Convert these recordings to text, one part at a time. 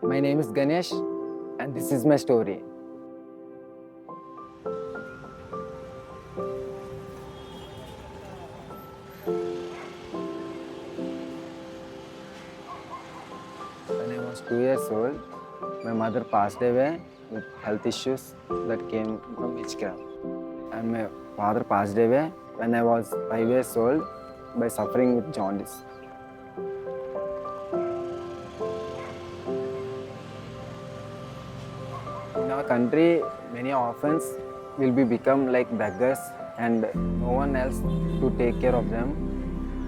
My name is Ganesh, and this is my story. When I was 2 years old, my mother passed away with health issues that came from witchcraft. And my father passed away when I was 5 years old by suffering with jaundice. In our country, many orphans will be become like beggars and no one else to take care of them.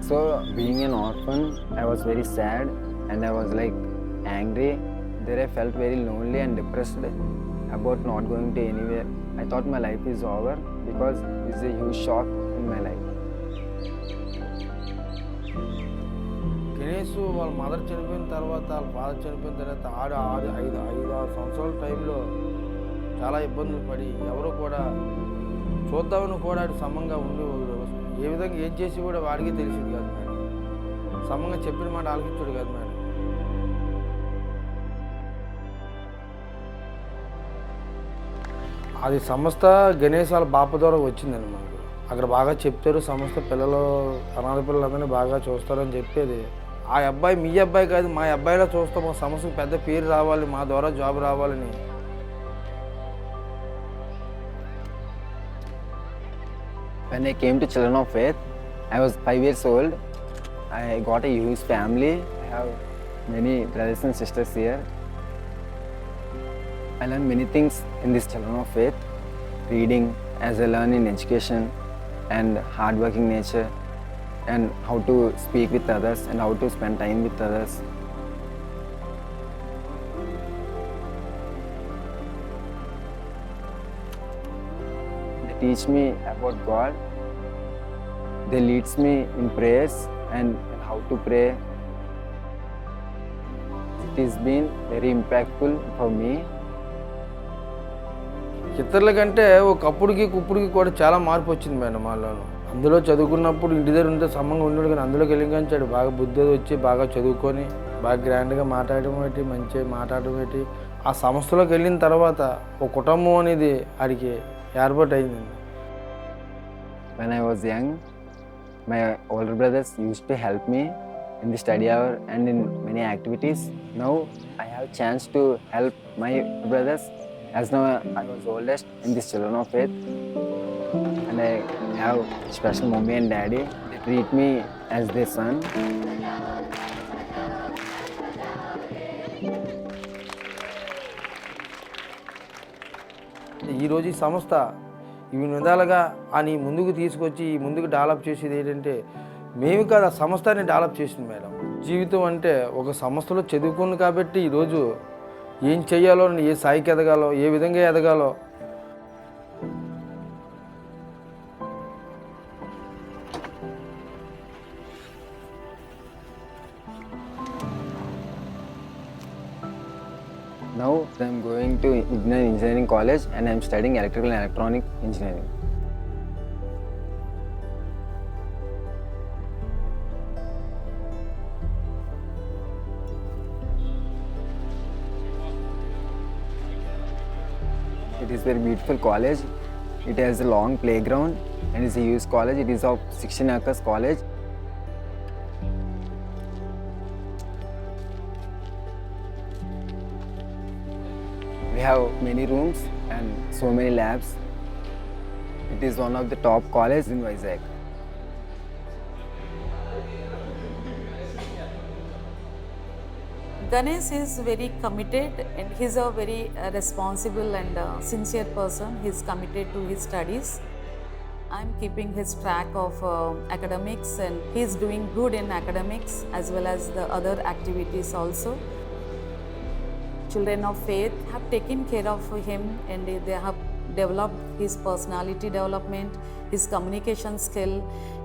So being an orphan, I was very sad and I was like angry. There I felt very lonely and depressed about not going to anywhere. I thought my life is over because it's a huge shock in my life. Ganesh వాళ్ళ mother చనిపోయిన తర్వాత వాళ్ళ father చనిపోయిన తర్వాత ఐదు ఆరు సంవత్సరాల టైంలో చాలా ఇబ్బందులు పడి ఎవరు కూడా చూద్దామని కూడా ఆడు సమంగా ఉండి ఏ విధంగా ఏం చేసి కూడా వాడికి తెలిసింది కాదు మేడం. సమంగా చెప్పిన మాట ఆలకించాడు కాదు మేడం. అది సంస్థ గణేష్ వాళ్ళ బాప ద్వారా వచ్చిందండి మాకు. అక్కడ బాగా చెప్తారు, సంస్థ పిల్లలు అనాథ పిల్లలందరినీ బాగా చూస్తారని చెప్పేది. ఆ అబ్బాయి మీ అబ్బాయి కాదు, మా అబ్బాయిలా చూస్తాం, మా సంస్థకు పెద్ద పేరు రావాలి, మా ద్వారా జాబ్ రావాలని. When I came to Children of Faith, I was 5 years old. I got a huge family. I have many brothers and sisters here. I learned many things in this Children of Faith. Reading, as I learned in education, and hardworking nature, and how to speak with others, and how to spend time with others. They teach me about God. They leads me in prayers and how to pray. It has been very impactful for me. ఇతరుల కంటే ఒకప్పుడుకి ఇప్పుడుకి కూడా చాలా మార్పు వచ్చింది madam వాళ్ళలో. అందులో చదువుకున్నప్పుడు ఇంటి దగ్గర ఉంటే సమంగా ఉన్నాడు, కానీ అందులోకి వెళ్ళించాడు బాగా బుద్ధి వచ్చి బాగా చదువుకొని బాగా గ్రాండ్గా మాట్లాడడం ఏంటి, మంచిగా మాట్లాడడం ఏంటి. ఆ సంస్థలోకి వెళ్ళిన తర్వాత ఒక కుటుంబం అనేది ఆడికి ఏర్పాటు అయిందండి. When I was young, my older brothers used to help me in the study hour and in many activities. Now I have chance to help my brothers, as now I was oldest in this Children of Faith, and I have special mommy and daddy. They treat me as their son. ఈరోజు ఈ సంస్థ ఇవి విధాలుగా అని ముందుకు తీసుకొచ్చి ముందుకు develop చేసేది ఏంటంటే మేము కాదు, ఆ సంస్థని డెవలప్ చేసింది మేడం. జీవితం అంటే ఒక సంస్థలో చదువుకుని కాబట్టి ఈరోజు ఏం చెయ్యాలో, ఏ స్థాయికి ఎదగాలో, ఏ విధంగా ఎదగాలో. Now I am going to Vignan Engineering College and I am studying electrical and electronic engineering. It is a very beautiful college. It has a long playground and is a huge college. It is of 16 acres college. We have many rooms and so many labs. It is one of the top colleges in Vizag. Ganesh is very committed and he's a very responsible and sincere person. He's committed to his studies. I'm keeping his track of academics and he's doing good in academics as well as the other activities also. Children of Faith have taken care of him and they have developed his personality development, his communication skill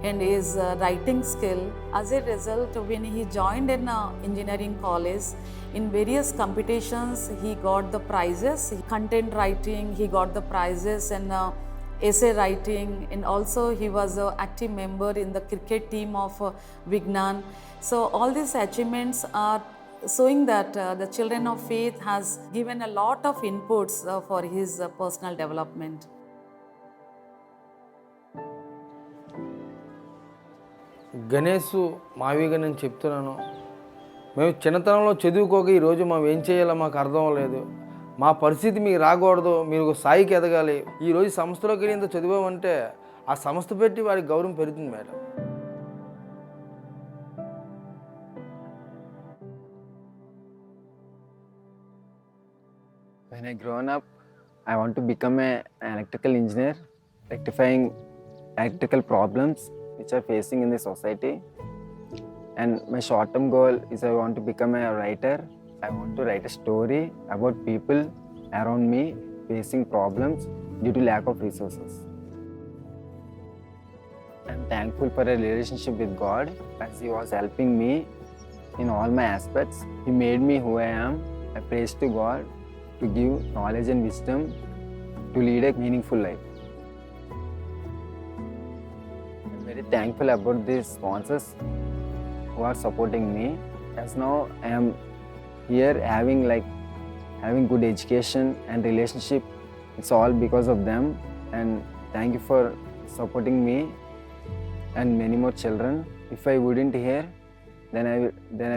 and his writing skill. As a result, when he joined in engineering college, in various competitions he got the prizes. Content writing, he got the prizes and essay writing, and also he was an active member in the cricket team of Vignan. So all these achievements are showing that the children of faith has given a lot of inputs for his personal development. Ganesh మావిగా నేను చెప్తున్నాను, మేము చిన్నతనంలో చదువుకోక ఈరోజు మేము ఏం చేయాలో మాకు అర్థం అవ్వలేదు. మా పరిస్థితి మీకు రాకూడదు, మీరు ఒక స్థాయికి ఎదగాలి. ఈరోజు సంస్థలోకి వెళ్ళి ఇంత చదివామంటే ఆ సంస్థ పెట్టి వారికి గౌరవం పెరుగుతుంది madam. When I grown up, I want to become an electrical engineer, rectifying electrical problems which are facing in the society. And my short-term goal is I want to become a writer. I want to write a story about people around me facing problems due to lack of resources. I'm thankful for a relationship with God as He was helping me in all my aspects. He made me who I am. I praise to God to give knowledge and wisdom to lead a meaningful life. I'm very thankful about these sponsors who are supporting me, as now I am here having good education and relationship. It's all because of them, and thank you for supporting me and many more children. If I wouldn't here, then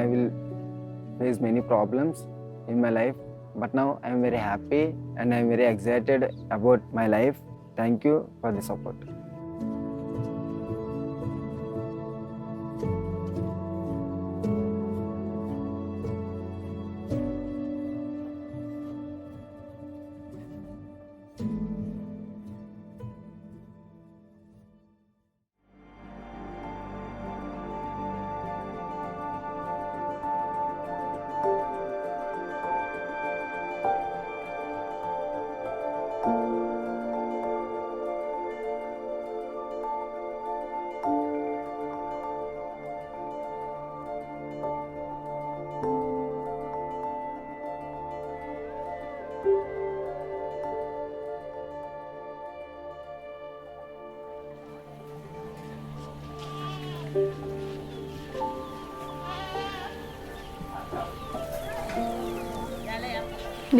I will face many problems in my life. But now I am very happy and I am very excited about my life. Thank you for the support.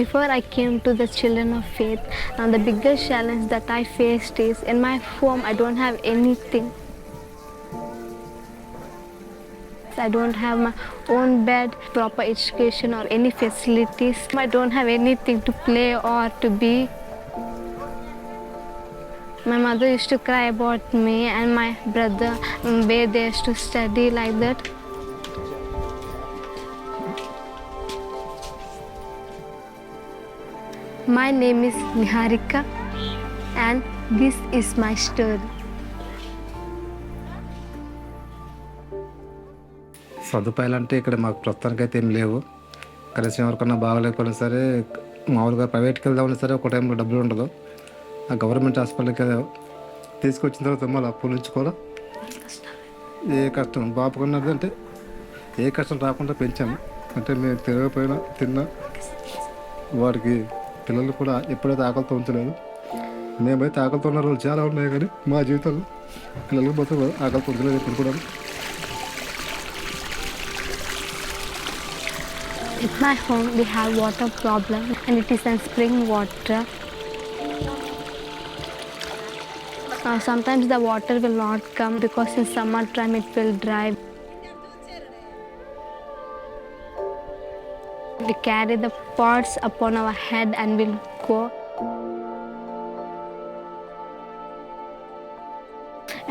Before I came to the Children of Faith, the biggest challenge that I faced is in my home I don't have anything. I don't have my own bed, proper education or any facilities. I don't have anything to play or to be. My mother used to cry about me and my brother where they used to study like that. My name is Niharika and this is my story. సదుపాయాలు అంటే ఇక్కడ మాకు ప్రస్తుతానికి అయితే ఏం లేవు. కనీసం ఎవరికన్నా బాగలేకపోయినా సరే మామూలుగా ప్రైవేట్కి వెళ్దామన్నా సరే ఒక టైంలో డబ్బులు ఉండదు. ఆ గవర్నమెంట్ హాస్పిటల్కి తీసుకొచ్చిన తర్వాత మళ్ళీ అప్పులు ఉంచుకోవాలి. ఏ కష్టం బాపుకున్నది అంటే ఏ కష్టం రాకుండా పెంచాము. అంటే మేము తిరగపోయినా తిన్నా వాడికి పిల్లలు కూడా ఎప్పుడైతే ఆకలితో ఉంచలేదు. మేమైతే ఆకలితో ఉన్న రోజులు చాలా ఉన్నాయి, కానీ మా జీవితంలో పిల్లలకు మొత్తం ఆకలితో ఉంచలేదు ఇప్పుడు కూడా. At my home we have water problem and it is a spring water. Sometimes the water will not come because in summer time it will dry. We carry the pots upon our head and we'll go.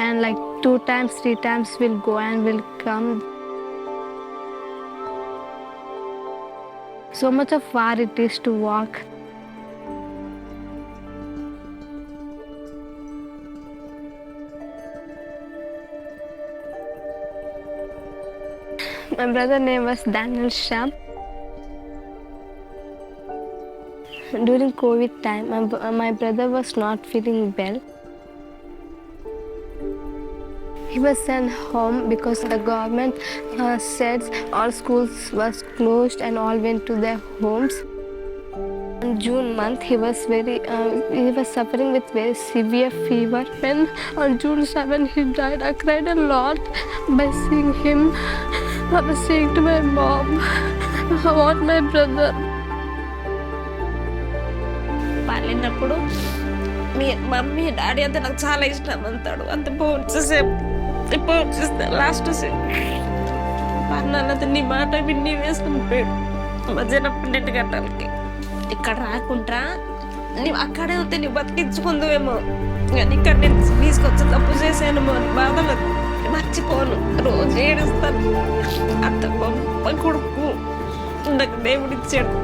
And like 2 times, 3 times we'll go and we'll come. So much of far it is to walk. My brother name was Daniel Shah. During COVID time, my brother was not feeling well. He was sent home because the government said all schools was closed and all went to their homes. In June month, he was suffering with very severe fever. When on June 7 he died, I cried a lot by seeing him. I was saying to my mom, I want my brother. పాలినప్పుడు మీ mummy daddy అంటే నాకు చాలా ఇష్టం అంటాడు. అంత phone చేస్తే last అన్నది నీ మాట విన్ని వేసుకుని పోయాడు. మధ్యాహ్నం 12 గంటలకి ఇక్కడ రాకుండా నువ్వు అక్కడే వస్తే నువ్వు బతికించుకుందువేమో, కానీ ఇక్కడ నేను తీసుకొచ్చి తప్పు చేశాను అని బాధలు మర్చిపోను. రోజు ఏడుస్తాను. అంత గొప్ప కొడుకు నాకు దేవుడిచ్చాడు.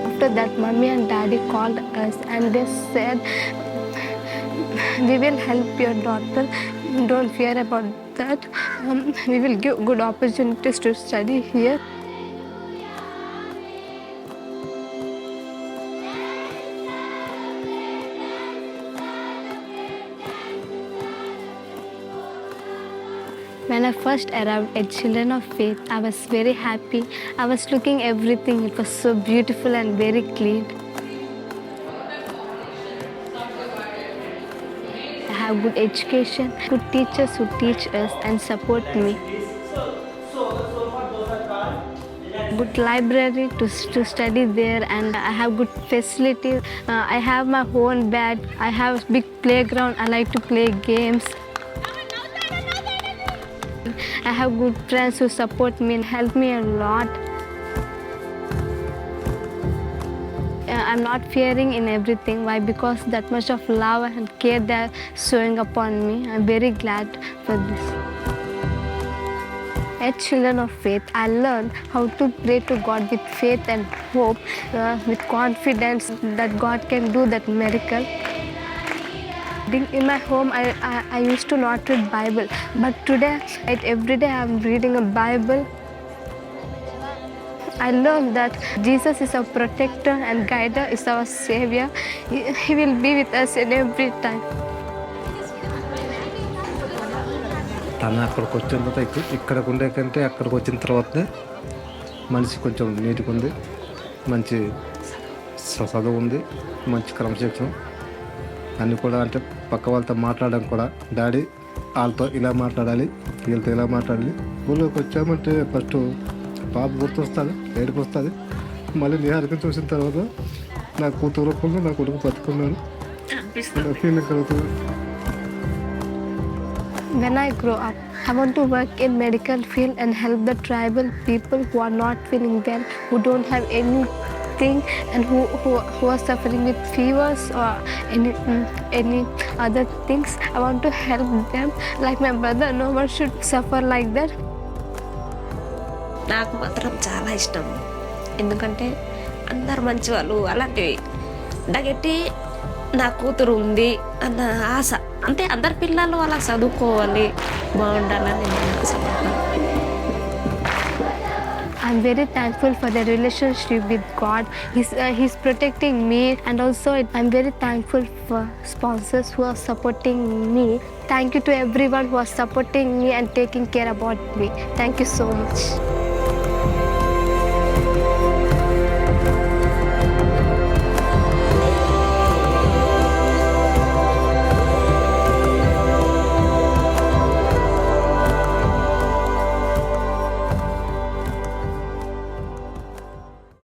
After that, mommy and daddy called us and they said, we will help your daughter. Don't fear about that. We will give good opportunities to study here. When I first arrived at Children of Faith, I was very happy. I was looking everything. It was so beautiful and very clean. I have good education, good teachers who teach us and support me. Good library to study there, and I have good facilities. I have my own bed. I have big playground. I like to play games. I have good friends who support me and help me a lot. I'm not fearing in everything. Why? Because that much of love and care they are showing upon me. I'm very glad for this. At Children of Faith, I learned how to pray to God with faith and hope, with confidence that God can do that miracle. In my home, I used to not read Bible, but today, every day I'm reading a Bible. I learned that Jesus is our protector and guider, is our savior. He will be with us in every time. తను అక్కడికి వచ్చిన తర్వాత ఇక్కడికి ఉండే కంటే అక్కడికి వచ్చిన తర్వాతనే మనిషి కొంచెం నీట్గా ఉంది, మంచి చదువు ఉంది, మంచి క్రమశిక్షణ అన్నీ కూడా. అంటే పక్క వాళ్ళతో మాట్లాడడం కూడా, డాడీ వాళ్ళతో ఇలా మాట్లాడాలి, వీళ్ళతో ఇలా మాట్లాడాలి. ఊళ్ళోకి వచ్చామంటే ఫస్ట్ పాప గుర్తొస్తుంది, ఏడుపు వస్తుంది. మళ్ళీ నిహారికం చూసిన తర్వాత నా కూతురు రూపంలో నా కొడుకు బతుకున్నాను ఫీలింగ్ కలుగుతుంది. When I grow up, I want to work in medical field and help the tribal people who are not feeling well, who don't have anything, and who are suffering with fevers or any other things. I want to help them like my brother. No one should suffer like that. నాకు మాత్రం చాలా ఇష్టం, ఎందుకంటే అందరు మంచి వాళ్ళు. అలాంటివి డగట్టి నా కూతురు ఉంది అన్న ఆశ. అంటే అందరి పిల్లలు అలా చదువుకోవాలి, బాగుండాలని నాకు సమర్పణ. I'm very thankful for the relationship with God. He's protecting me, and also I'm very thankful for sponsors who are supporting me. Thank you to everyone who are supporting me and taking care about me. Thank you so much.